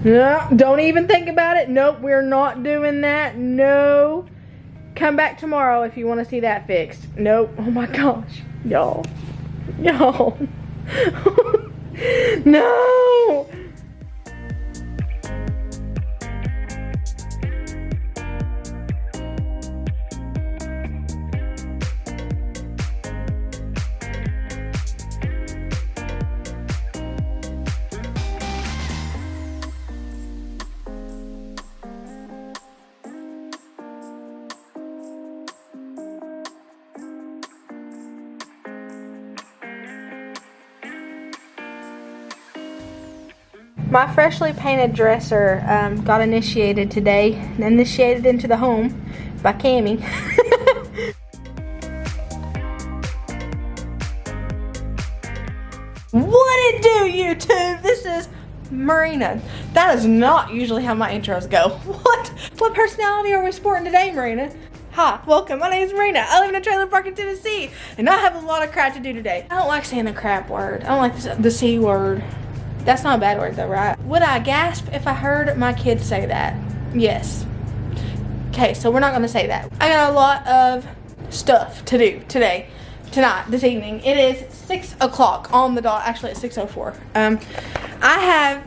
No, don't even think about it. Nope, we're not doing that. No. Come back tomorrow if you want to see that fixed. Nope. Oh my gosh. Y'all. Y'all. No. My freshly painted dresser got initiated today, initiated into the home by Cammie. What it do, YouTube? This is Merina. That is not usually how my intros go. What personality are we sporting today, Merina? Hi, welcome. My name is Merina. I live in a trailer park in Tennessee, and I have a lot of crap to do today. I don't like saying the crap word. I don't like the C word. That's not a bad word though, right? Would I gasp if I heard my kids say that? Yes. Okay, so we're not gonna say that. I got a lot of stuff to do today, tonight, this evening. It is 6 o'clock on the dot. Actually, it's 6:04. I have,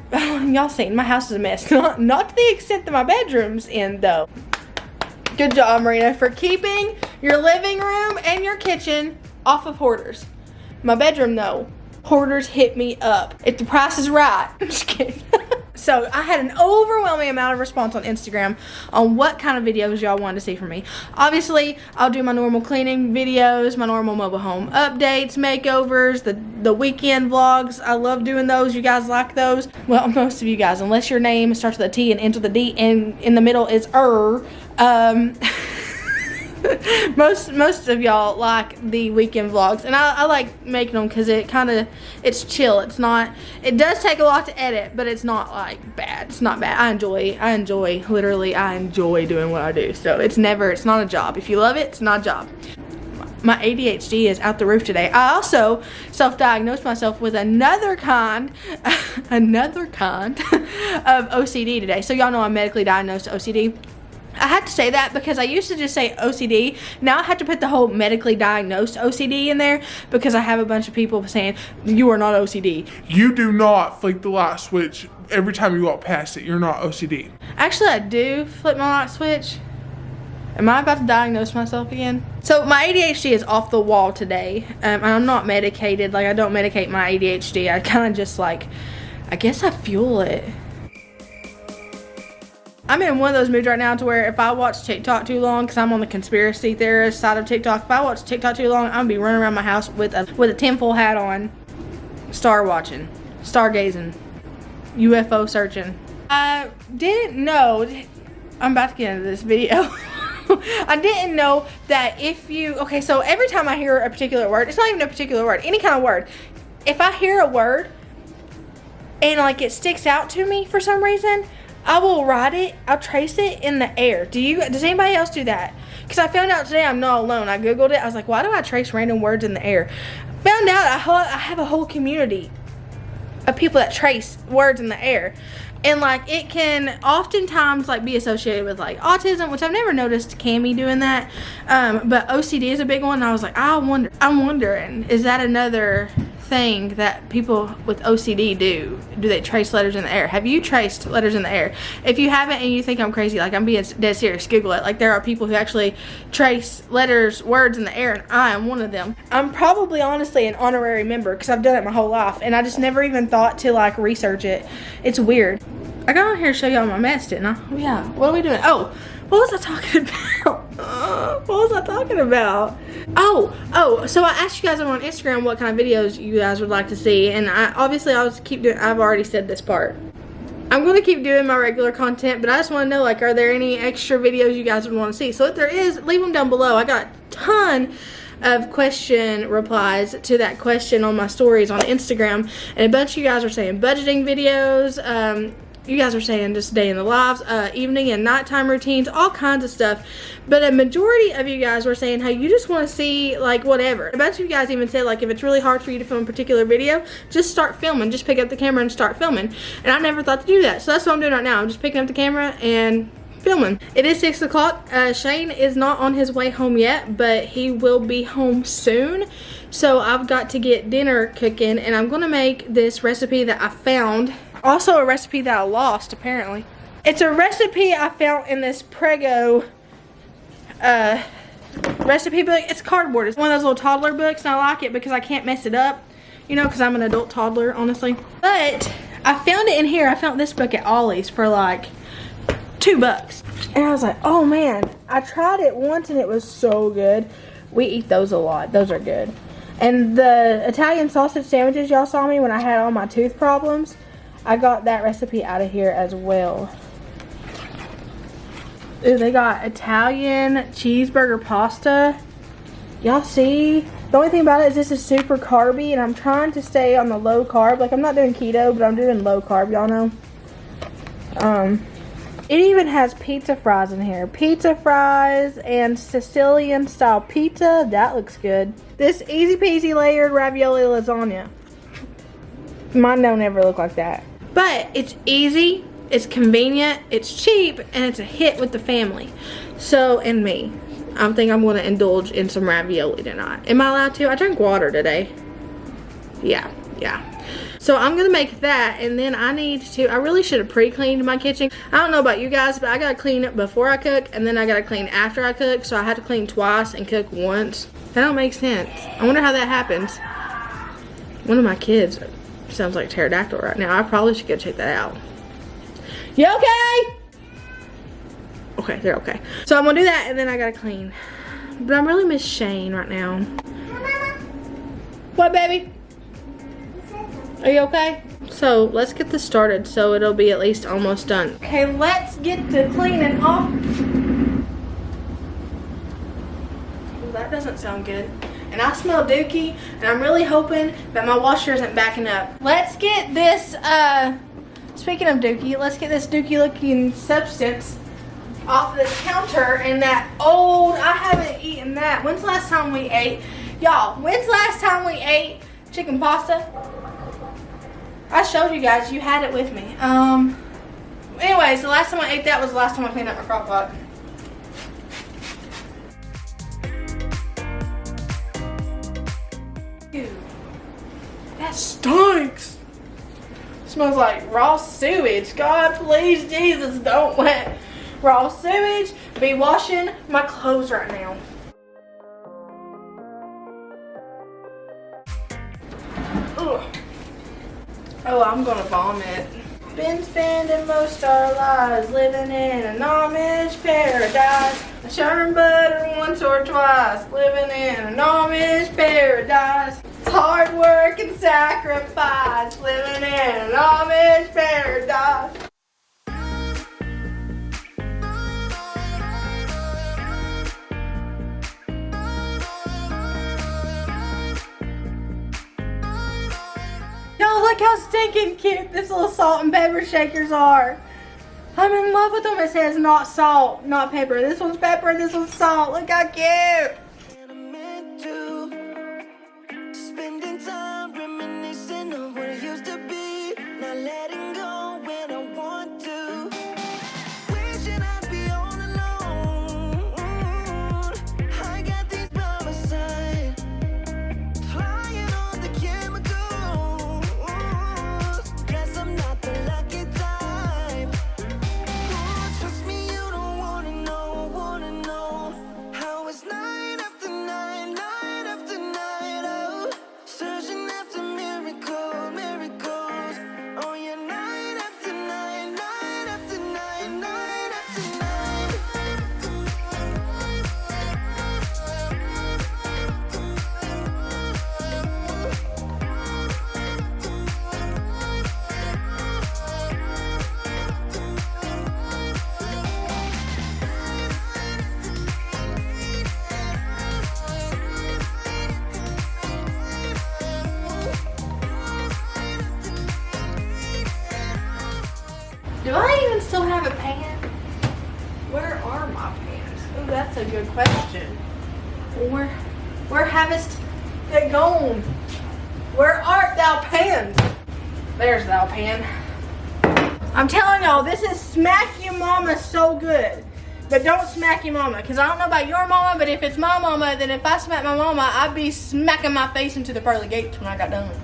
y'all seen, my house is a mess. Not to the extent that my bedroom's in though. Good job, Merina, for keeping your living room and your kitchen off of hoarders. My bedroom though. Hoarders hit me up. If the price is right. I'm just kidding. So I had an overwhelming amount of response on Instagram on what kind of videos y'all wanted to see from me. Obviously, I'll do my normal cleaning videos, my normal mobile home updates, makeovers, the weekend vlogs. I love doing those. You guys like those? Well, most of you guys, unless your name starts with a T and ends with a D and in the middle is most of y'all like the weekend vlogs, and I like making them because it's chill. It does take a lot to edit, but it's not like bad. It's not bad. I enjoy doing what I do. So it's not a job. If you love it, it's not a job. My ADHD is out the roof today. I also self-diagnosed myself with another kind of OCD today. So y'all know I'm medically diagnosed OCD. I had to say that because I used to just say OCD. Now I have to put the whole medically diagnosed OCD in there because I have a bunch of people saying, you are not OCD. You do not flick the light switch every time you walk past it. You're not OCD. Actually, I do flip my light switch. Am I about to diagnose myself again? So my ADHD is off the wall today. And I'm not medicated. Like, I don't medicate my ADHD. I kind of just like, I guess I fuel it. I'm in one of those moods right now to where if I watch TikTok too long, because I'm on the conspiracy theorist side of TikTok, if I watch TikTok too long, I'm going to be running around my house with a tinfoil hat on, star watching, stargazing, UFO searching. I didn't know, I'm about to get into this video. I didn't know that okay, so every time I hear a particular word, it's not even a particular word, any kind of word. If I hear a word and like it sticks out to me for some reason, I will write it, I'll trace it in the air. Does anybody else do that? Because I found out today I'm not alone. I Googled it. I was like, why do I trace random words in the air? Found out I have a whole community of people that trace words in the air. And like it can oftentimes like be associated with like autism, which I've never noticed Cammie doing that. But OCD is a big one. And I was like, I'm wondering, is that another thing that people with OCD do? Do they trace letters in the air? Have you traced letters in the air? If you haven't and you think I'm crazy, like I'm being dead serious, Google it. Like there are people who actually trace letters, words in the air, and I am one of them. I'm probably honestly an honorary member because I've done it my whole life, and I just never even thought to like research it. It's weird. I got on here to show y'all my mess, didn't I? Oh yeah, what are we doing? Oh, what was I talking about? What was I talking about? Oh, so I asked you guys on Instagram what kind of videos you guys would like to see, and I'll just keep doing, I've already said this part. I'm going to keep doing my regular content, but I just want to know, like, are there any extra videos you guys would want to see? So if there is, leave them down below. I got a ton of question replies to that question on my stories on Instagram, and a bunch of you guys are saying budgeting videos, you guys are saying just day in the lives, evening and nighttime routines, all kinds of stuff. But a majority of you guys were saying how you just want to see like whatever. A bunch of you guys even said like if it's really hard for you to film a particular video, just start filming. Just pick up the camera and start filming. And I never thought to do that. So that's what I'm doing right now. I'm just picking up the camera and filming. It is 6 o'clock. Shane is not on his way home yet, but he will be home soon. So I've got to get dinner cooking, and I'm gonna make this recipe that I found. Also a recipe that I lost, apparently. It's a recipe I found in this Prego recipe book. It's cardboard. It's one of those little toddler books, and I like it because I can't mess it up. You know, because I'm an adult toddler, honestly. But I found it in here. I found this book at Ollie's for like $2. And I was like, oh man, I tried it once and it was so good. We eat those a lot. Those are good. And the Italian sausage sandwiches y'all saw me when I had all my tooth problems, I got that recipe out of here as well. Ooh, they got Italian cheeseburger pasta. Y'all see? The only thing about it is this is super carby, and I'm trying to stay on the low carb. Like, I'm not doing keto, but I'm doing low carb, y'all know. It even has pizza fries in here. Pizza fries and Sicilian style pizza. That looks good. This easy peasy layered ravioli lasagna. Mine don't ever look like that. But it's easy, it's convenient, it's cheap, and it's a hit with the family. So, and me. I think I'm going to indulge in some ravioli tonight. Am I allowed to? I drank water today. Yeah. So I'm going to make that, and then I really should have pre-cleaned my kitchen. I don't know about you guys, but I got to clean it before I cook, and then I got to clean after I cook, so I had to clean twice and cook once. That don't make sense. I wonder how that happens. One of my kids sounds like a pterodactyl right now. I probably should go check that out. You okay? Okay, they're okay. So I'm going to do that, and then I got to clean. But I really miss Shane right now. What, baby? Are you okay? So let's get this started so it'll be at least almost done. Okay, let's get to cleaning off. Well, that doesn't sound good. And I smell dookie, and I'm really hoping that my washer isn't backing up. Let's get this, speaking of dookie, let's get this dookie looking substance off this counter. And that old, I haven't eaten that. When's the last time we ate? Y'all, when's the last time we ate chicken pasta? I showed you guys, you had it with me. Anyways, the last time I ate that was the last time I cleaned up my crock pot. Ew. That stinks. Smells like raw sewage. God, please, Jesus, don't let raw sewage be washing my clothes right now. Ugh. Oh, I'm gonna vomit. Been spending most our lives living in an Amish paradise. I churn butter once or twice, living in an Amish paradise. It's hard work and sacrifice, living in an Amish paradise. Y'all, look how stinking cute this little salt and pepper shakers are. I'm in love with them. It says not salt, not pepper. This one's pepper and this one's salt. Look how cute. Spending time reminiscing of what it used to be. Not letting go when I want to. Wishing I'd be all alone. I got these by my side. Flying on the chemicals. Guess I'm not the lucky type. Trust me, you don't wanna know how it's night still have a pan? Where are my pans? Oh, that's a good question. Where havest they gone? Where art thou pans? There's thou pan. I'm telling y'all, this is smack your mama so good. But don't smack your mama, because I don't know about your mama, but if it's my mama, then if I smack my mama, I'd be smacking my face into the pearly gates when I got done.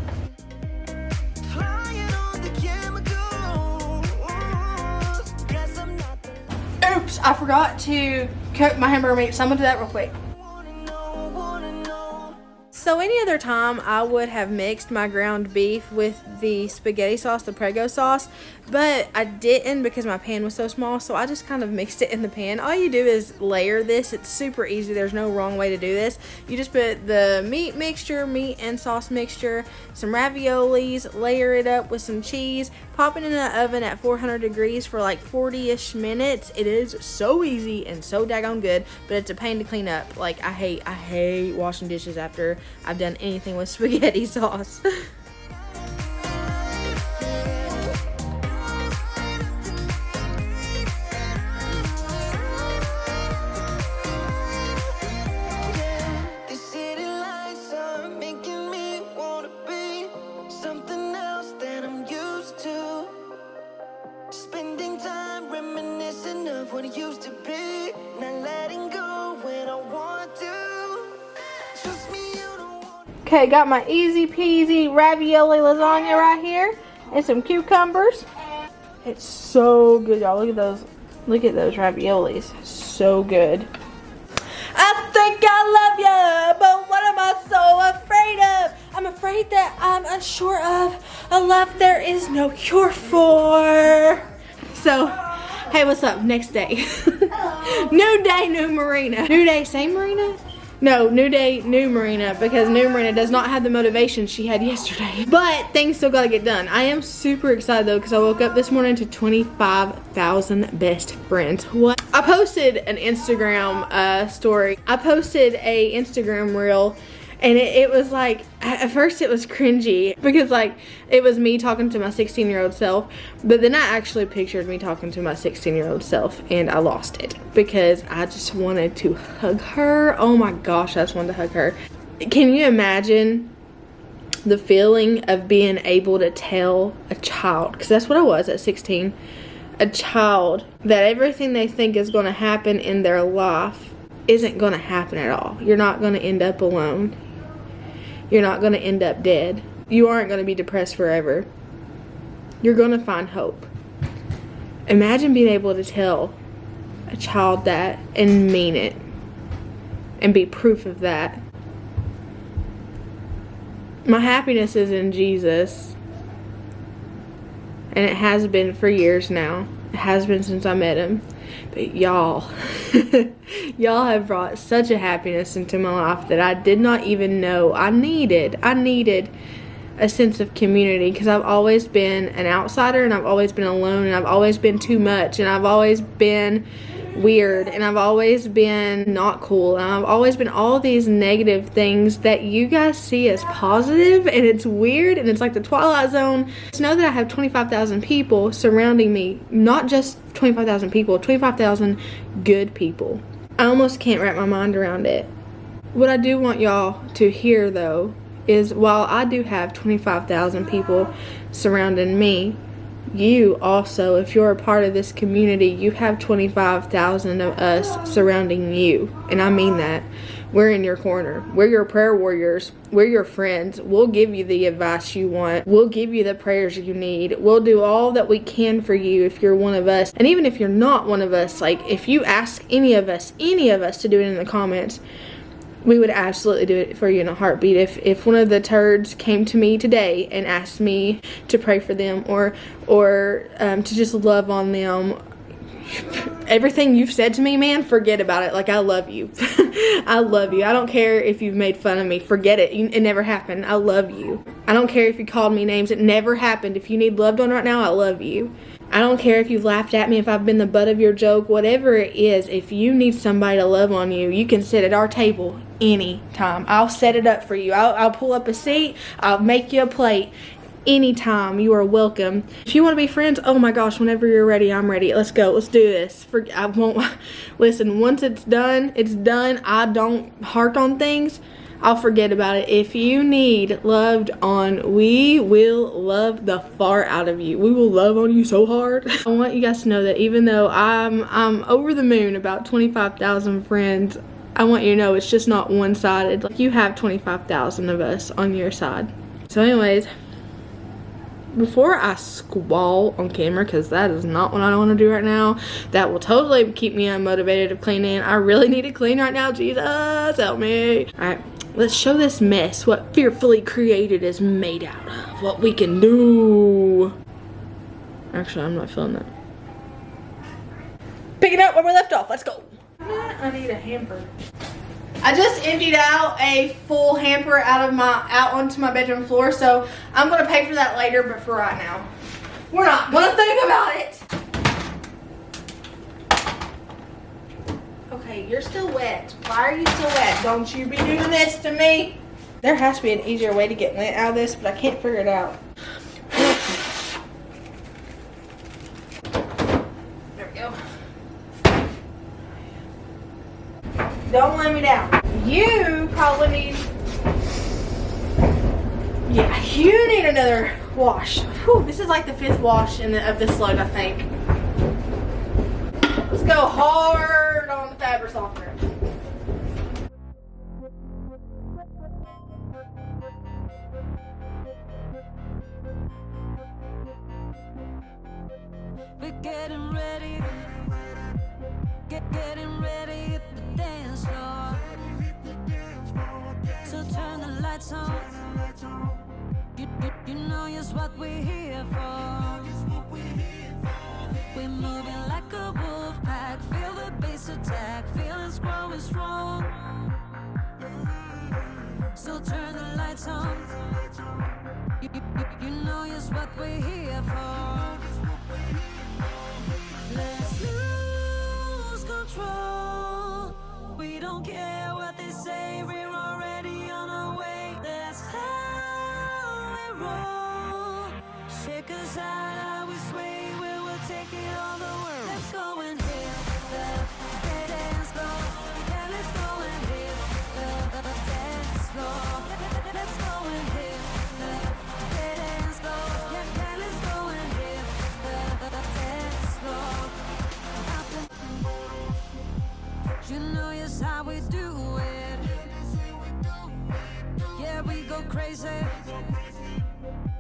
Oops, I forgot to cook my hamburger meat, so I'm gonna do that real quick. So any other time I would have mixed my ground beef with the spaghetti sauce, the Prego sauce, but I didn't because my pan was so small, so I just kind of mixed it in the pan. All you do is layer this. It's super easy. There's no wrong way to do this. You just put the meat mixture, meat and sauce mixture, some raviolis, layer it up with some cheese, pop it in the oven at 400 degrees for like 40-ish minutes. It is so easy and so daggone good, but it's a pain to clean up. Like, I hate washing dishes after I've done anything with spaghetti sauce. What it used to be, not letting go when I want to. Trust me, you don't want. Okay, got my easy peasy ravioli lasagna right here and some cucumbers. It's so good, y'all. Look at those. Look at those raviolis. So good. I think I love you, but what am I so afraid of? I'm afraid that I'm unsure of a love there is no cure for. So, hey, what's up? Next day. New day, new Merina. New day, same Merina? No, new day, new Merina, because new Merina does not have the motivation she had yesterday. But things still gotta get done. I am super excited though, because I woke up this morning to 25,000 best friends. What? I posted an Instagram story. I posted a Instagram reel. And it was like, at first it was cringy because like it was me talking to my 16-year-old self, but then I actually pictured me talking to my 16-year-old self and I lost it because I just wanted to hug her. Oh my gosh, I just wanted to hug her. Can you imagine the feeling of being able to tell a child, because that's what I was at 16, a child, that everything they think is going to happen in their life isn't going to happen at all. You're not going to end up alone. You're not going to end up dead. You aren't going to be depressed forever. You're going to find hope. Imagine being able to tell a child that and mean it and be proof of that. My happiness is in Jesus, and it has been for years now. It has been since I met him. But y'all, y'all have brought such a happiness into my life that I did not even know I needed. I needed a sense of community because I've always been an outsider and I've always been alone and I've always been too much and I've always been weird and I've always been not cool and I've always been all these negative things that you guys see as positive, and it's weird and it's like the Twilight Zone. Just know that I have 25,000 people surrounding me, not just 25,000 people, 25,000 good people. I almost can't wrap my mind around it. What I do want y'all to hear though is while I do have 25,000 people surrounding me, you also, if you're a part of this community, you have 25,000 of us surrounding you. And I mean that. We're in your corner. We're your prayer warriors. We're your friends. We'll give you the advice you want. We'll give you the prayers you need. We'll do all that we can for you if you're one of us. And even if you're not one of us, like if you ask any of us to do it in the comments, we would absolutely do it for you in a heartbeat. If one of the turds came to me today and asked me to pray for them or to just love on them, everything you've said to me, man, forget about it. Like, I love you. I love you. I don't care if you've made fun of me. Forget it. It never happened. I love you. I don't care if you called me names. It never happened. If you need loved on right now, I love you. I don't care if you've laughed at me, if I've been the butt of your joke, whatever it is. If you need somebody to love on you, you can sit at our table anytime. I'll set it up for you. I'll pull up a seat. I'll make you a plate. anytime. You are welcome. If you want to be friends, oh my gosh, whenever you're ready, I'm ready. Let's go. Let's do this. I won't listen. Once it's done, it's done. I don't hark on things. I'll forget about it. If you need loved on, we will love the far out of you. We will love on you so hard. I want you guys to know that even though I'm over the moon about 25,000 friends, I want you to know it's just not one-sided. Like, you have 25,000 of us on your side. So anyways, before I squall on camera, because that is not what I want to do right now, that will totally keep me unmotivated of cleaning. I really need to clean right now. Jesus, help me. All right, let's show this mess what Fearfully Created is made out of, what we can do. Actually, I'm not feeling that. Picking up where we left off. Let's go. I need a hamper. I just emptied out a full hamper out onto my bedroom floor, so I'm gonna pay for that later, but for right now, we're not gonna think about it. Okay, you're still wet. Why are you still wet? Don't you be doing this to me. There has to be an easier way to get lint out of this, but I can't figure it out. There we go. Don't let me down. You probably need, yeah, you need another wash. Whew, this is like the 5th wash of this load, I think. Let's go hard on the fabric softener. We're getting ready. Getting ready at the dance floor. So turn the lights on. You know just what we're here for. We're moving like a wolf pack. Feel the bass attack. Feelings growing strong. So turn the lights on. You know just what we're here for. Let's lose control. We don't care what they say. We're already on our way. That's how we roll. Shake us out, how we sway. We will take it all the world. Let's go and hit the dance floor. Yeah, let's go and hit the dance floor. Let's go and hit the dance floor. Yeah, let's go and hit the dance floor. You know just how we do it. Yeah, we go crazy.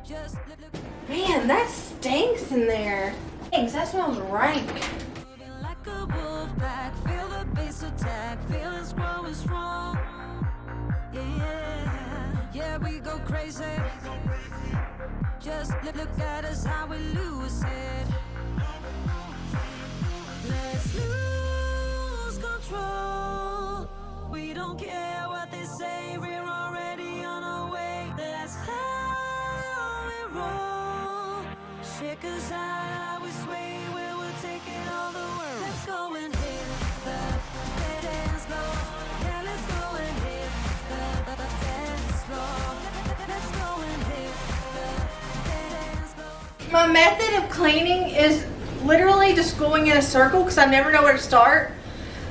Just look. Man, that stinks in there. Thanks, that smells rank. Moving like a wolf pack. Feel the bass attack. Feelings growing strong. Yeah, we go crazy. Just look at us, how we lose it. Let's lose control. We don't care what they say. We're already on our way. That's how we roll. Shake us out, how we sway. We will take it all the world. Let's go and hit the dance floor. Yeah, let's go and hit the dance floor. Let's go and hit the dance floor. My method of cleaning is literally just going in a circle because I never know where to start.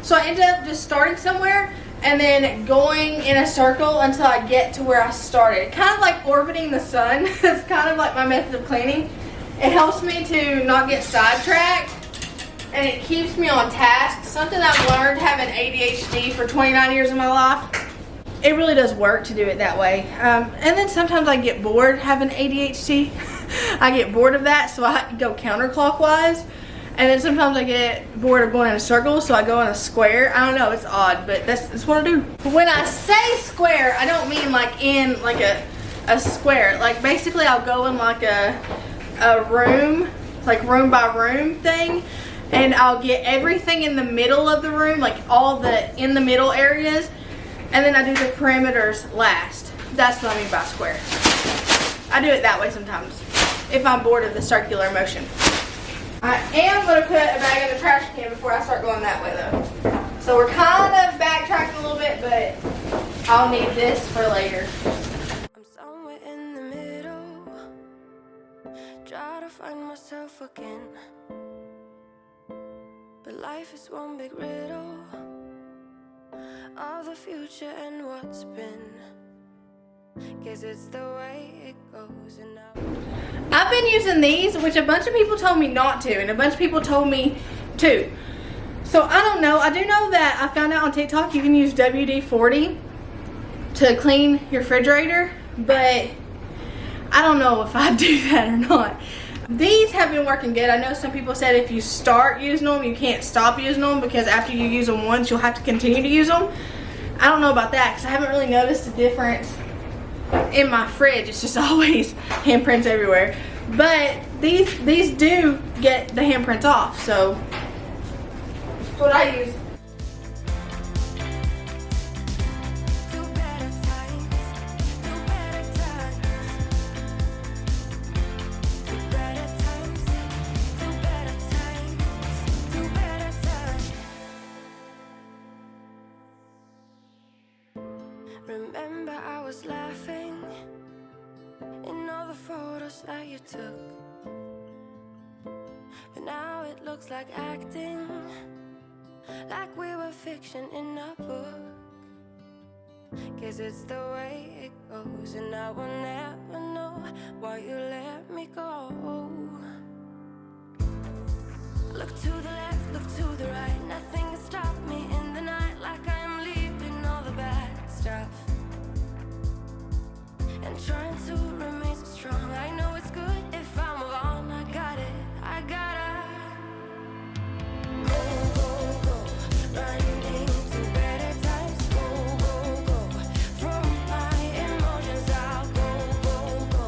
So I end up just starting somewhere and then going in a circle until I get to where I started. Kind of like orbiting the sun. That's kind of like my method of cleaning. It helps me to not get sidetracked and it keeps me on task. Something I've learned having ADHD for 29 years of my life. It really does work to do it that way. And then sometimes I get bored having ADHD. I get bored of that, so I go counterclockwise. And then sometimes I get bored of going in a circle, so I go in a square. I don't know, it's odd, but that's what I do. When I say square, I don't mean like in like a square. Like basically I'll go in like a room, like room by room thing, and I'll get everything in the middle of the room, like all the in the middle areas, and then I do the perimeters last. That's what I mean by square. I do it that way sometimes if I'm bored of the circular motion. I am going to put a bag in the trash can before I start going that way though. So we're kind of backtracking a little bit, but I'll need this for later. I'm somewhere in the middle. Try to find myself again, but life is one big riddle of the future and what's been. Guess it's the way it goes. And now I've been using these, which a bunch of people told me not to, and a bunch of people told me to. So I don't know. I do know that I found out on TikTok you can use WD-40 to clean your refrigerator, but I don't know if I do that or not. These have been working good. I know some people said if you start using them, you can't stop using them because after you use them once, you'll have to continue to use them. I don't know about that because I haven't really noticed a difference in my fridge. It's just always handprints everywhere. But these do get the handprints off, so that's what I use. remember I was laughing in all the photos that you took, but now it looks like acting, like we were fiction in a book. Guess it's the way it goes, and I will never know why you let me go. Look to the left, look to the right, nothing can stop me in the night, like I am leaving all the bad stuff and trying to remain so strong. I know it's good if I move on. I got it, I gotta go, go, go, running to better times. Go, go, go, from my emotions I'll go, go, go,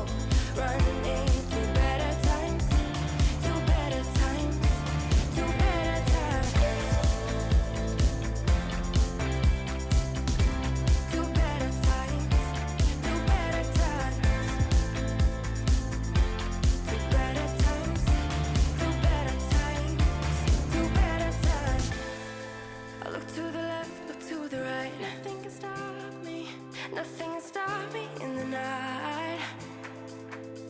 running to better times, to better times, to better times, to better times, to better times, to better times, to better times, to better times. I look to the left, look to the right, nothing can stop me, nothing can stop me in the night.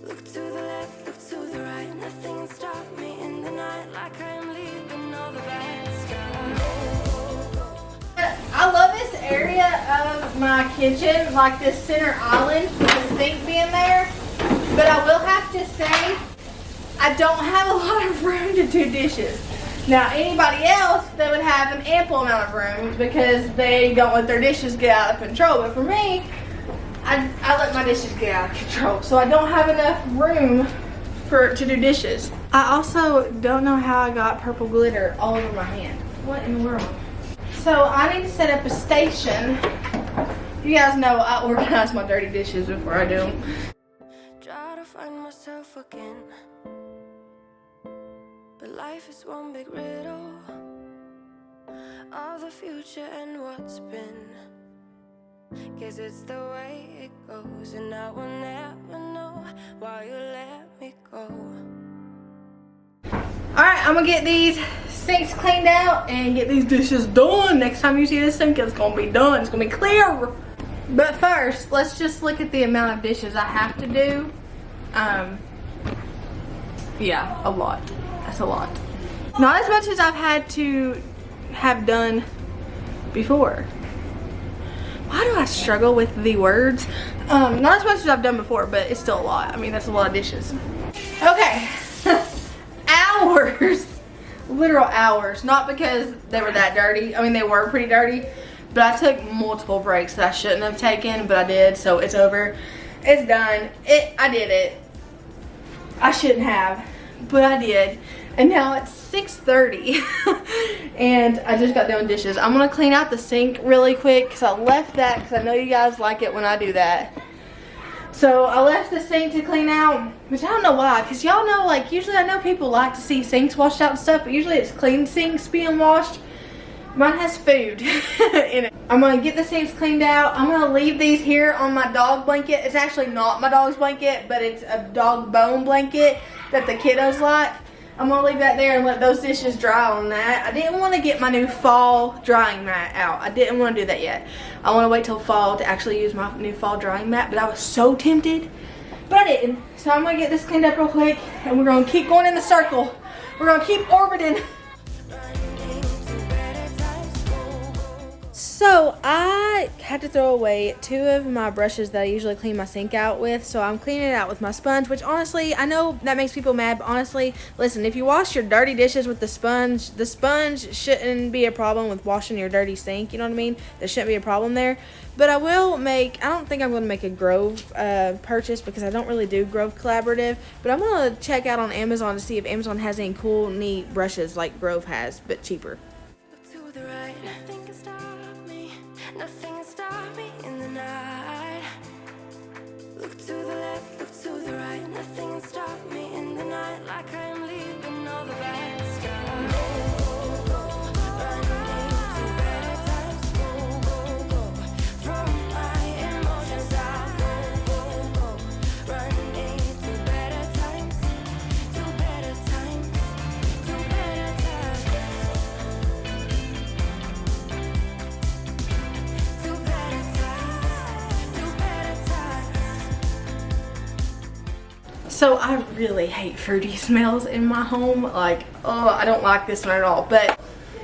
Look to the left, look to the right, nothing can stop me in the night, like I am leaving all the bad stuff. I love this area of my kitchen, like this center island with the sink being there. But I will have to say, I don't have a lot of room to do dishes. Now, anybody else, they would have an ample amount of room because they don't let their dishes get out of control. But for me, I let my dishes get out of control. So I don't have enough room to do dishes. I also don't know how I got purple glitter all over my hand. What in the world? So I need to set up a station. You guys know I organize my dirty dishes before I do them. Try to find myself again, but life is one big riddle of the future and what's been. Guess it's the way it goes, and I will never know why you let me go. Alright, I'm gonna get these sinks cleaned out and get these dishes done. Next time you see this sink, it's gonna be done. It's gonna be clear. But first, let's just look at the amount of dishes I have to do. Yeah, a lot. That's a lot. Not as much as I've had to have done before. Why do I struggle with the words? Not as much as I've done before, but it's still a lot. I mean, that's a lot of dishes. Okay. Hours. Literal hours. Not because they were that dirty. I mean, they were pretty dirty. But I took multiple breaks that I shouldn't have taken, but I did, so it's over. It's done. I did it. I shouldn't have, but I did. And now it's 6:30 and I just got done dishes. I'm gonna clean out the sink really quick because I left that because I know you guys like it when I do that. So I left the sink to clean out, which I don't know why, because y'all know, like, usually I know people like to see sinks washed out and stuff, but usually it's clean sinks being washed. Mine has food in it. I'm gonna get the sinks cleaned out. I'm gonna leave these here on my dog blanket. It's actually not my dog's blanket, but it's a dog bone blanket that the kiddos like. I'm gonna leave that there and let those dishes dry on that. I didn't want to get my new fall drying mat out. I didn't want to do that yet. I want to wait till fall to actually use my new fall drying mat, but I was so tempted. But but I didn't. So I'm gonna get this cleaned up real quick, and we're gonna keep going in the circle. We're gonna keep orbiting. So I had to throw away 2 of my brushes that I usually clean my sink out with. So I'm cleaning it out with my sponge, which honestly, I know that makes people mad, but honestly, listen, if you wash your dirty dishes with the sponge shouldn't be a problem with washing your dirty sink. You know what I mean? There shouldn't be a problem there. But I don't think I'm going to make a Grove purchase because I don't really do Grove Collaborative. But I'm going to check out on Amazon to see if Amazon has any cool, neat brushes like Grove has, but cheaper. To the right, nothing can stop me. Nothing can stop me in the night. Look to the left, look to the right. Nothing can stop me in the night. Like I am leaving all the bad skies. Go, go, go. Running to better times. Go, go, go. From my emotions out. Go, go, go. Running to better times. To better times. To better times. So I really hate fruity smells in my home. Like, oh, I don't like this one at all. But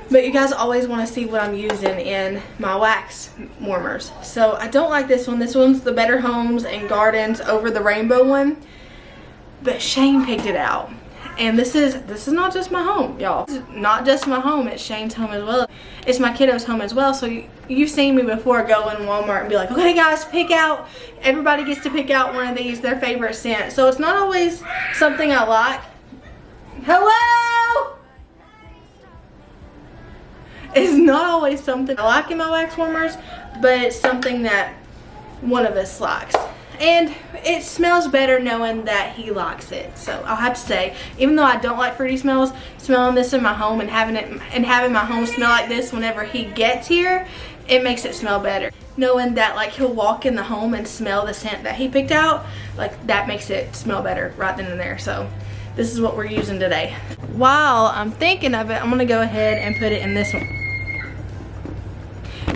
you guys always want to see what I'm using in my wax warmers. So I don't like this one. This one's the Better Homes and Gardens Over the Rainbow one. But Shane picked it out. And this is not just my home, y'all. This is not just my home, it's Shane's home as well. It's my kiddos' home as well. So you've seen me before go in Walmart and be like, okay guys, pick out, everybody gets to pick out one of these, their favorite scent. So it's not always something I like. Hello? It's not always something I like in my wax warmers, but it's something that one of us likes. And it smells better knowing that he likes it. So I'll have to say, even though I don't like fruity smells, smelling this in my home and having my home smell like this whenever he gets here, it makes it smell better. Knowing that like he'll walk in the home and smell the scent that he picked out, like that makes it smell better right then and there. So this is what we're using today. While I'm thinking of it, I'm gonna go ahead and put it in this one.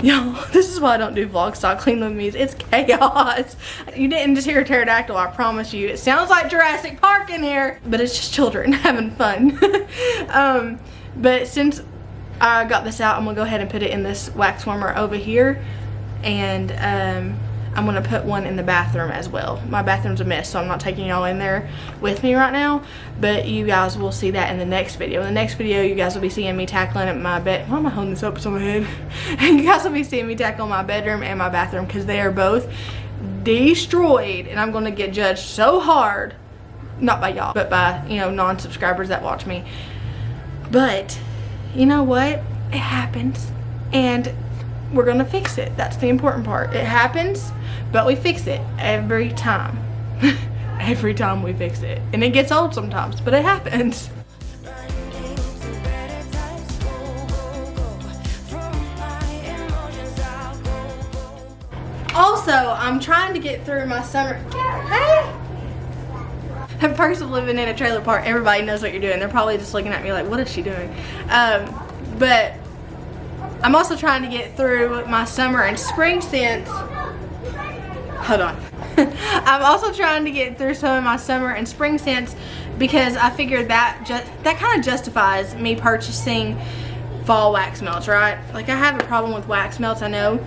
Y'all, this is why I don't do vlog style clean with me. It's chaos. You didn't just hear a pterodactyl, I promise you. It sounds like Jurassic Park in here, but it's just children having fun. But since I got this out, I'm gonna go ahead and put it in this wax warmer over here. And I'm gonna put one in the bathroom as well. My bathroom's a mess, so I'm not taking y'all in there with me right now, but you guys will see that in the next video. In the next video, you guys will be seeing me tackling at my bed. Why am I holding this up so my head? You guys will be seeing me tackle my bedroom and my bathroom because they are both destroyed, and I'm gonna get judged so hard, not by y'all, but by, you know, non-subscribers that watch me. But you know what? It happens, and we're gonna fix it. That's the important part. It happens, but we fix it every time. Every time we fix it. And it gets old sometimes, but it happens. Also, I'm trying to get through my summer. Hey! A person living in a trailer park, everybody knows what you're doing. They're probably just looking at me like, what is she doing? But I'm also trying to get through my summer and spring scents. Hold on. I'm also trying to get through some of my summer and spring scents because I figured that kind of justifies me purchasing fall wax melts, right? Like, I have a problem with wax melts, I know.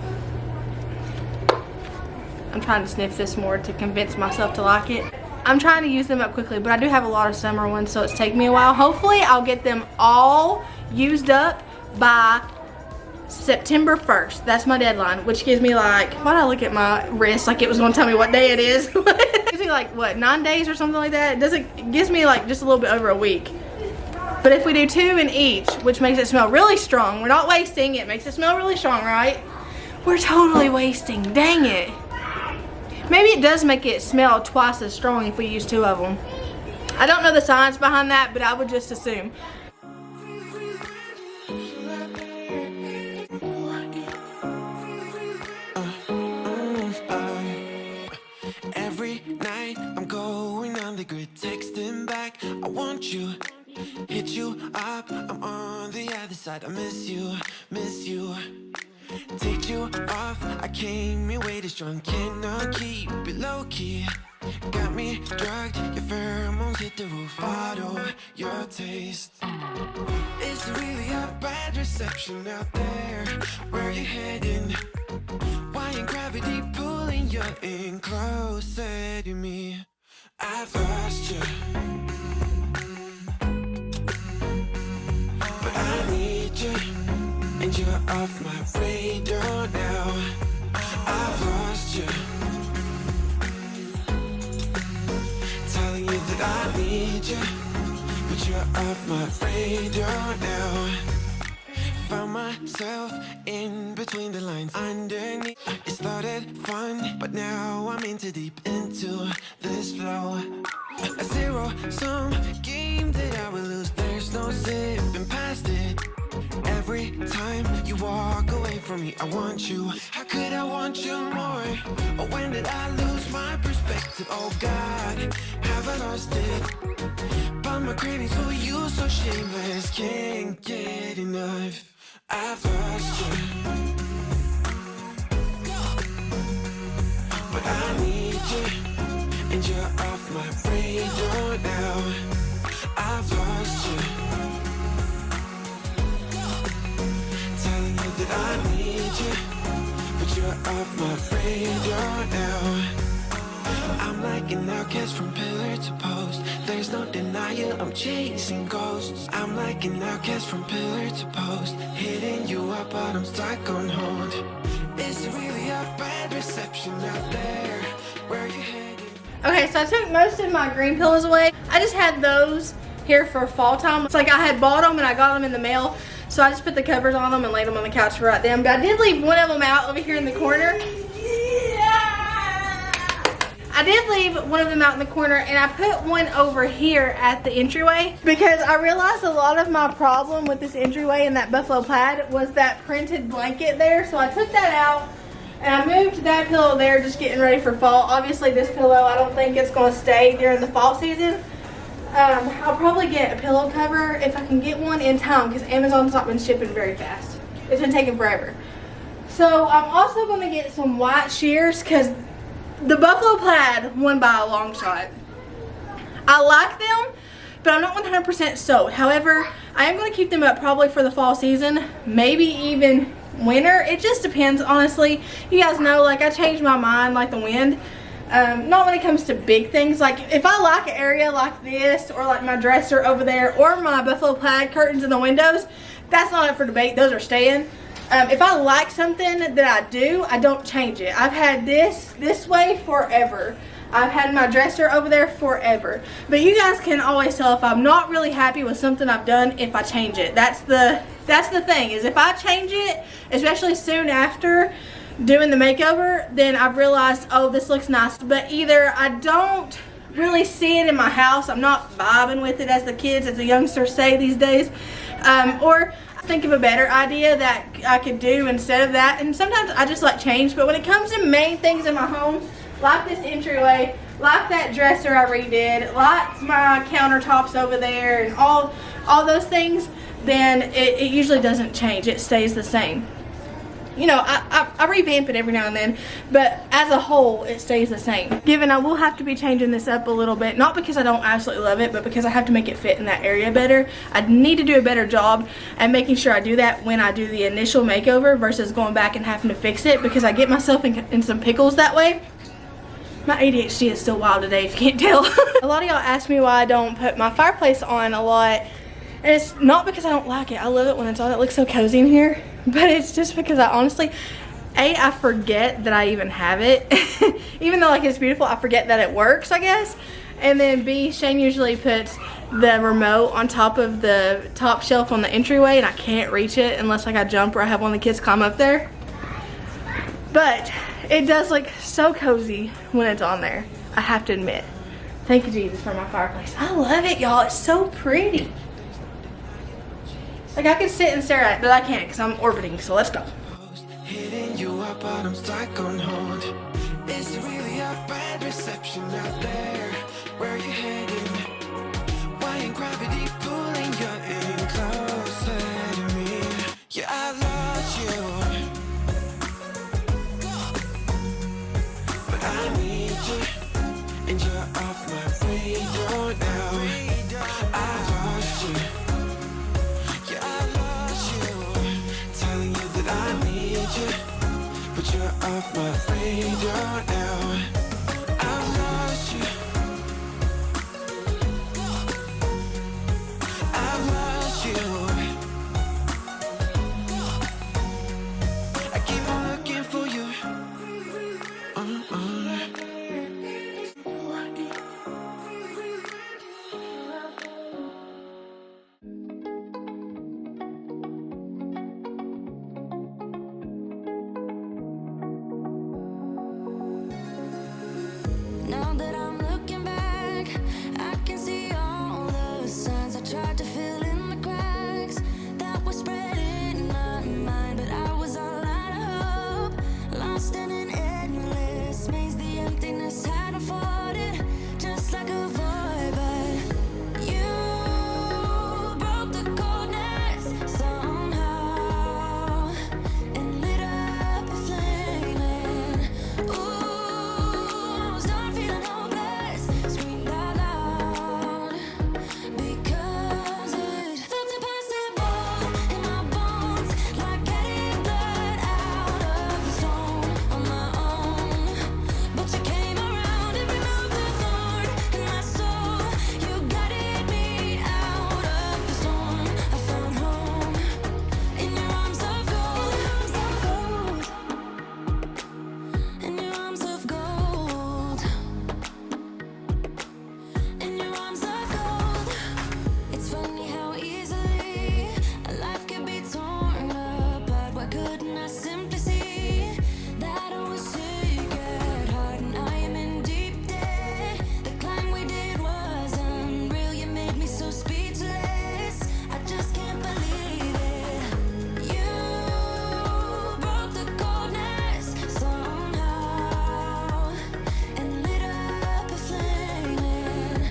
I'm trying to sniff this more to convince myself to like it. I'm trying to use them up quickly, but I do have a lot of summer ones, so it's taking me a while. Hopefully, I'll get them all used up by September 1st. That's my deadline, which gives me like, why did I look at my wrist like it was gonna tell me what day it is? It gives me like, what, 9 days or something like that? It gives me like just a little bit over a week. But if we do 2 in each, which makes it smell really strong, we're not wasting, it makes it smell really strong, right? We're totally wasting, dang it. Maybe it does make it smell twice as strong if we use 2 of them. I don't know the science behind that, but I would just assume. Every night I'm going on the grid, texting back, I want you, hit you up, I'm on the other side, I miss you, take you off, I came here way too strong, cannot keep it low key, Got me drugged, your pheromones hit the roof. Bottle your taste. Is there really a bad reception out there? Where you heading? Why ain't gravity pulling you in closer to me? I've lost you, but I need you, and you're off my radar now. I've lost you, telling you that I need you, but you're off my radar now. Found myself in between the lines underneath. It started fun, but now I'm in too deep into this flow. A zero-sum game that I will lose. There's no zipping past it. Every time you walk away from me, I want you. How could I want you more? Or when did I lose my perspective? Oh God, have I lost it? But my cravings for you so shameless, can't get enough. I've lost you, but I need you, and you're off my radar now. I've lost you, telling you that I need you, but you're off my radar now. I'm like an outcast from pillar to post. There's no denial, I'm chasing ghosts. I'm like an outcast from pillar to post, hitting you up, but I'm stuck on hold. Is there really a bad reception out there? Where you headed? Okay, so I took most of my green pillows away. I just had those here for fall time. It's like I had bought them and I got them in the mail. So I just put the covers on them and laid them on the couch for right then. But I did leave one of them out over here in the corner. I did leave one of them out in the corner, and I put one over here at the entryway because I realized a lot of my problem with this entryway and that buffalo plaid was that printed blanket there. So I took that out and I moved that pillow there, just getting ready for fall. Obviously this pillow, I don't think it's going to stay during the fall season. I'll probably get a pillow cover if I can get one in time because Amazon's not been shipping very fast. It's been taking forever. So I'm also going to get some white shears because the buffalo plaid won by a long shot. I like them, but I'm not 100% sold. However, I am going to keep them up probably for the fall season, maybe even winter. It just depends, honestly. You guys know, like, I change my mind like the wind. Not when it comes to big things. Like, if I like an area like this, or like my dresser over there, or my buffalo plaid curtains in the windows, that's not up for debate. Those are staying. If I like something that I do, I don't change it. I've had this way forever. I've had my dresser over there forever. But you guys can always tell if I'm not really happy with something I've done if I change it. That's the thing, is if I change it, especially soon after doing the makeover, then I've realized, oh, this looks nice. But either I don't really see it in my house, I'm not vibing with it, as the youngsters say these days, or think of a better idea that I could do instead of that. And sometimes I just like change. But when it comes to main things in my home, like this entryway, like that dresser I redid, like my countertops over there, and all those things, then it usually doesn't change. It stays the same. You know, I revamp it every now and then, but as a whole, it stays the same. Given I will have to be changing this up a little bit, not because I don't absolutely love it, but because I have to make it fit in that area better. I need to do a better job at making sure I do that when I do the initial makeover versus going back and having to fix it, because I get myself in some pickles that way. My ADHD is still wild today, if you can't tell. A lot of y'all ask me why I don't put my fireplace on a lot. And it's not because I don't like it. I love it when it's on. It looks so cozy in here. But it's just because I honestly, I forget that I even have it. Even though like it's beautiful, I forget that it works, I guess. And then B, Shane usually puts the remote on top of the top shelf on the entryway, and I can't reach it unless like I jump or I have one of the kids climb up there. But it does look so cozy when it's on there, I have to admit. Thank you, Jesus, for my fireplace. I love it, y'all. It's so pretty. Like, I could sit and stare at it, but I can't because I'm orbiting, so let's go. Hitting you up, but I'm stuck on hold. Is there really a bad reception out there? Where you heading? Why ain't gravity pulling you in closer to me? Yeah, I've lost you, but I need you, and but you're off my radar now. I've lost you. I've lost you. I keep on looking for you. Now that I'm looking back, I can see all the signs I tried to fill in the cracks that were spread in my mind, but I was all out of hope, lost in an endless maze. The emptiness had unfolded just like a void, but you broke the coldness somehow and lit up a flame. And ooh, I was done feeling hopeless, screamed out loud because it felt impossible in my bones, like getting blood out of the stone on my own. But you came around and removed the thorn in my soul. You guided me out of the storm. I found home in your arms of gold, in your arms of gold, in your arms of gold. It's funny how easily a life can be torn apart. Why couldn't I simply see that I was sick at heart and I am in deep debt? The climb we did was unreal. You made me so speechless. I just can't believe it. You broke the coldness somehow and lit up a flame. And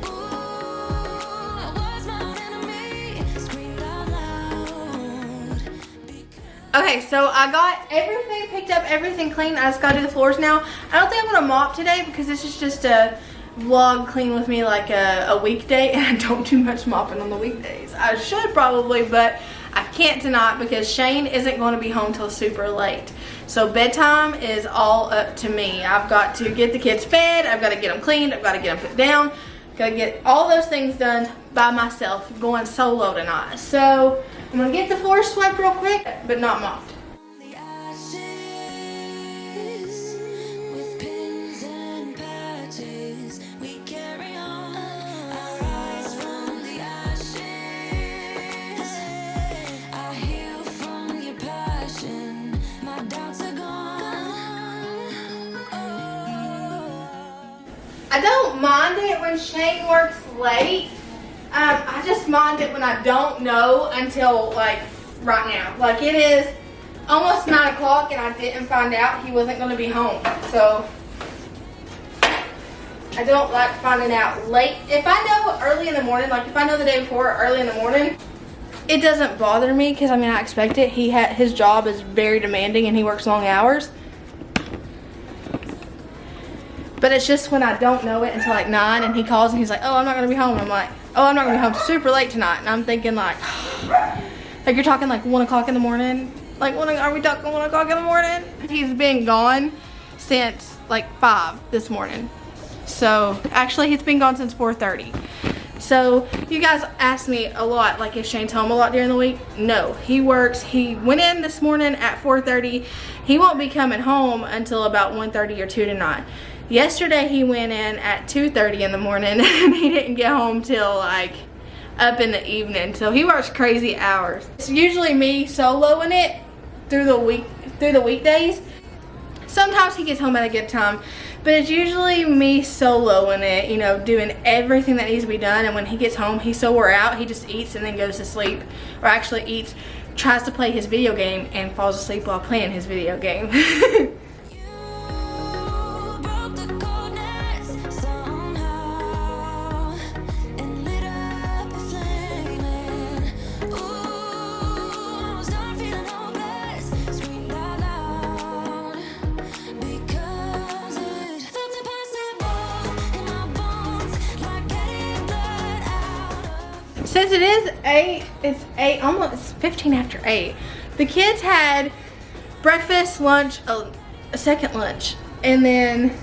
ooh, I was my own enemy, screamed out loud because Okay, so I got everything picked up, everything clean. I just gotta do the floors now. I don't think I'm gonna mop today because this is just a vlog clean with me like a weekday, and I don't do much mopping on the weekdays. I should probably, but I can't tonight because Shane isn't going to be home till super late. So bedtime is all up to me. I've got to get the kids fed, I've got to get them cleaned, I've got to get them put down, got to get all those things done by myself, going solo tonight. So I'm gonna get the floor swept real quick, but not mopped. the ashes with pins and patches. We carry on. I rise from the ashes. I heal from your passion. My doubts are gone. I don't mind it when Shane works late. I just mind it when I don't know until like right now. Like it is almost 9 o'clock and I didn't find out he wasn't going to be home. So I don't like finding out late. If I know early in the morning, like if I know the day before or early in the morning, it doesn't bother me because I mean I expect it. His job is very demanding and he works long hours. But it's just when I don't know it until like 9 and he calls and he's like, oh, I'm not going to be home. And I'm like, oh, I'm not going to be home super late tonight. And I'm thinking like you're talking like 1 o'clock in the morning. Like, are we talking 1 o'clock in the morning? He's been gone since like 5 this morning. So actually he's been gone since 4:30. So you guys ask me a lot, like if Shane's home a lot during the week. No, he works. He went in this morning at 4:30. He won't be coming home until about 1:30 or 2 tonight. Yesterday he went in at 2:30 in the morning and he didn't get home till like up in the evening. So he works crazy hours. It's usually me soloing it through the weekdays. Sometimes he gets home at a good time, but it's usually me soloing it, you know, doing everything that needs to be done. And when he gets home, he's so wore out, he just eats and then goes to sleep, or actually eats, tries to play his video game and falls asleep while playing his video game. Since it is 8, it's 8, almost 15 after 8. The kids had breakfast, lunch, a second lunch, and then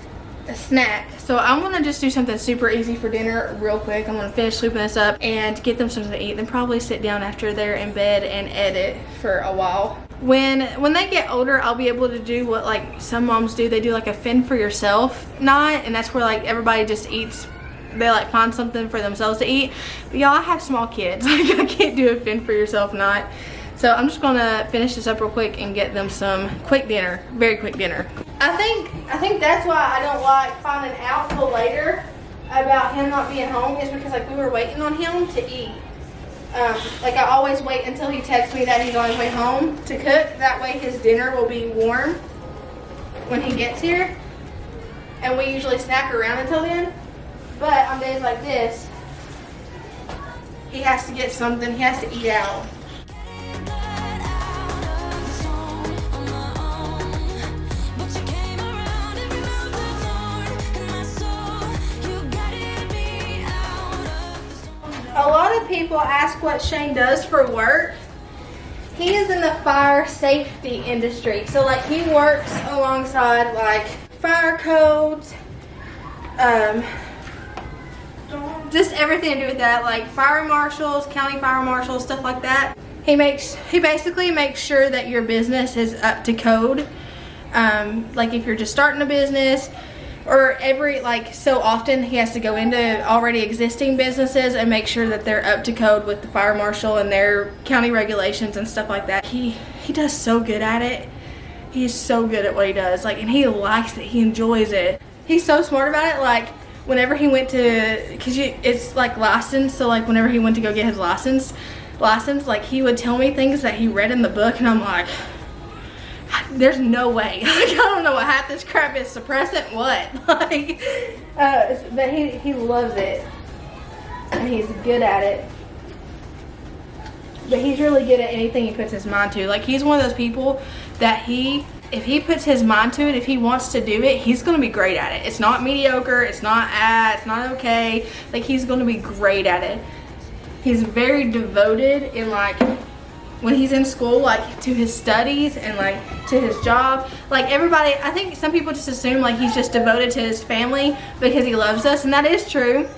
a snack. So I'm gonna just do something super easy for dinner real quick. I'm gonna finish sweeping this up and get them something to eat, then probably sit down after they're in bed and edit for a while. When they get older, I'll be able to do what like some moms do. They do like a fend for yourself night, and that's where like everybody just eats. They like find something for themselves to eat. But y'all, I have small kids. Like, I can't do a fend for yourself night. So I'm just gonna finish this up real quick and get them some quick dinner, very quick dinner. I think that's why I don't like finding out till later about him not being home, is because like we were waiting on him to eat. Like I always wait until he texts me that he's on his way home to cook. That way his dinner will be warm when he gets here. And we usually snack around until then. But on days like this, he has to get something, he has to eat out. A lot of people ask what Shane does for work. He is in the fire safety industry. So like he works alongside like fire codes, just everything to do with that, like fire marshals, county fire marshals, stuff like that. He basically makes sure that your business is up to code. Like if you're just starting a business, or so often he has to go into already existing businesses and make sure that they're up to code with the fire marshal and their county regulations and stuff like that. He does so good at it. He's so good at what he does, like, and he likes it, he enjoys it. He's so smart about it. Like whenever he went to, because it's like licensed, so like whenever he went to go get his license, like he would tell me things that he read in the book, and I'm like, there's no way. Like, I don't know what half this crap is. Suppressant, what? Like, but he loves it, and he's good at it. But he's really good at anything he puts his mind to. Like, he's one of those people that if he puts his mind to it, if he wants to do it, he's gonna be great at it. It's not mediocre, it's not okay. Like, he's gonna be great at it. He's very devoted in like, when he's in school, like to his studies and like to his job. Like everybody, I think some people just assume like he's just devoted to his family because he loves us, and that is true.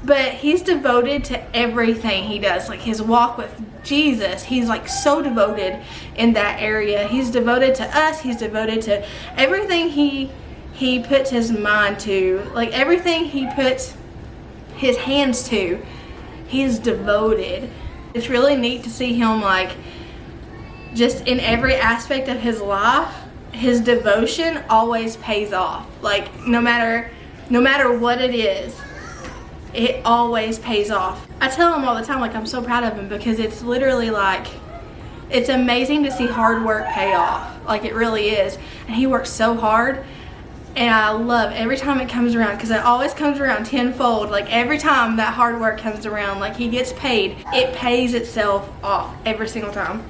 But he's devoted to everything he does. Like his walk with Jesus, he's like so devoted in that area. He's devoted to us. He's devoted to everything he puts his mind to. Like everything he puts his hands to, he's devoted. It's really neat to see him like just in every aspect of his life. His devotion always pays off. Like no matter what it is, it always pays off. I tell him all the time, like, I'm so proud of him, because it's literally like, it's amazing to see hard work pay off. Like it really is. And he works so hard, and I love every time it comes around, because it always comes around tenfold. Like every time that hard work comes around, like he gets paid, it pays itself off every single time.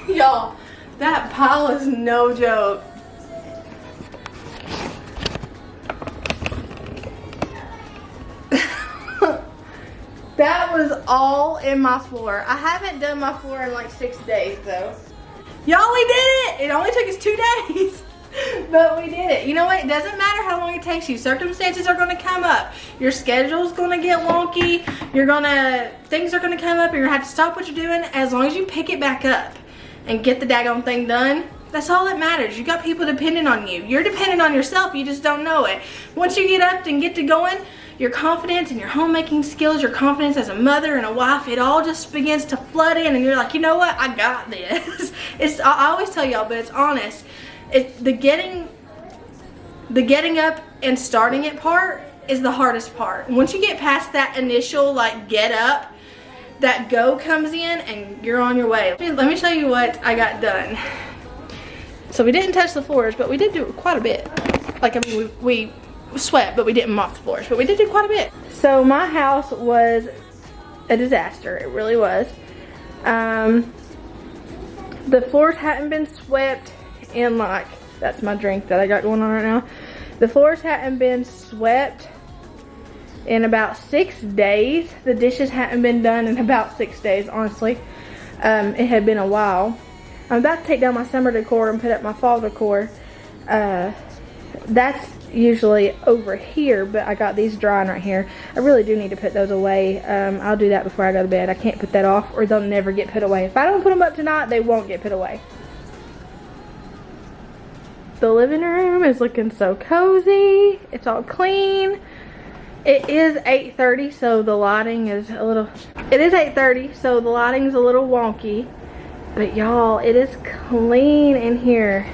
Y'all, that pile is no joke. That was all in my floor. I haven't done my floor in like 6 days though. Y'all, we did it! It only took us 2 days. But we did it. You know what? It doesn't matter how long it takes you. Circumstances are going to come up. Your schedule's going to get wonky. Things are going to come up. You're going to have to stop what you're doing. As long as you pick it back up and get the daggone thing done, That's all that matters. You got people depending on you. You're dependent on yourself, you just don't know it. Once you get up and get to going, your confidence and your homemaking skills, your confidence as a mother and a wife, it all just begins to flood in, and you're like, you know what, I got this. I always tell y'all, but it's honest. The getting up and starting it part is the hardest part. Once you get past that initial like get up, that go comes in and you're on your way. Let me show you what I got done. So we didn't touch the floors, but we did do quite a bit. Like, I mean, we swept, but we didn't mop the floors, but we did do quite a bit. So my house was a disaster. It really was. The floors hadn't been swept in like, that's my drink that I got going on right now. The floors hadn't been swept in about 6 days. The dishes hadn't been done in about 6 days, honestly. It had been a while. I'm about to take down my summer decor and put up my fall decor. That's usually over here, but I got these drying right here. I really do need to put those away. I'll do that before I go to bed. I can't put that off or they'll never get put away. If I don't put them up tonight, they won't get put away. The living room is looking so cozy. It's all clean. It is 8:30, so the lighting is a little... It is 8:30, so the lighting's a little wonky. But y'all, it is clean in here.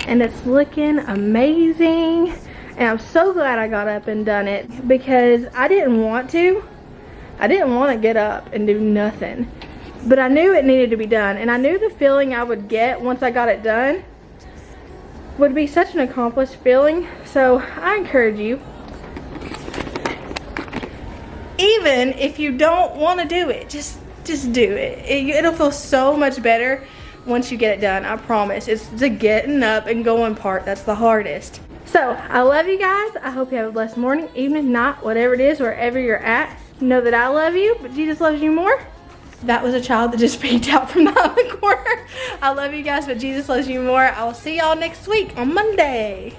And it's looking amazing. And I'm so glad I got up and done it because I didn't want to. I didn't want to get up and do nothing. But I knew it needed to be done. And I knew the feeling I would get once I got it done would be such an accomplished feeling. So I encourage you, even if you don't want to do it, just do it. It'll feel so much better once you get it done. I promise. It's the getting up and going part that's the hardest. So I love you guys. I hope you have a blessed morning, evening, night, whatever it is, wherever you're at. Know that I love you, but Jesus loves you more. That was a child that just peeked out from the other corner. I love you guys, but Jesus loves you more. I will see y'all next week on Monday.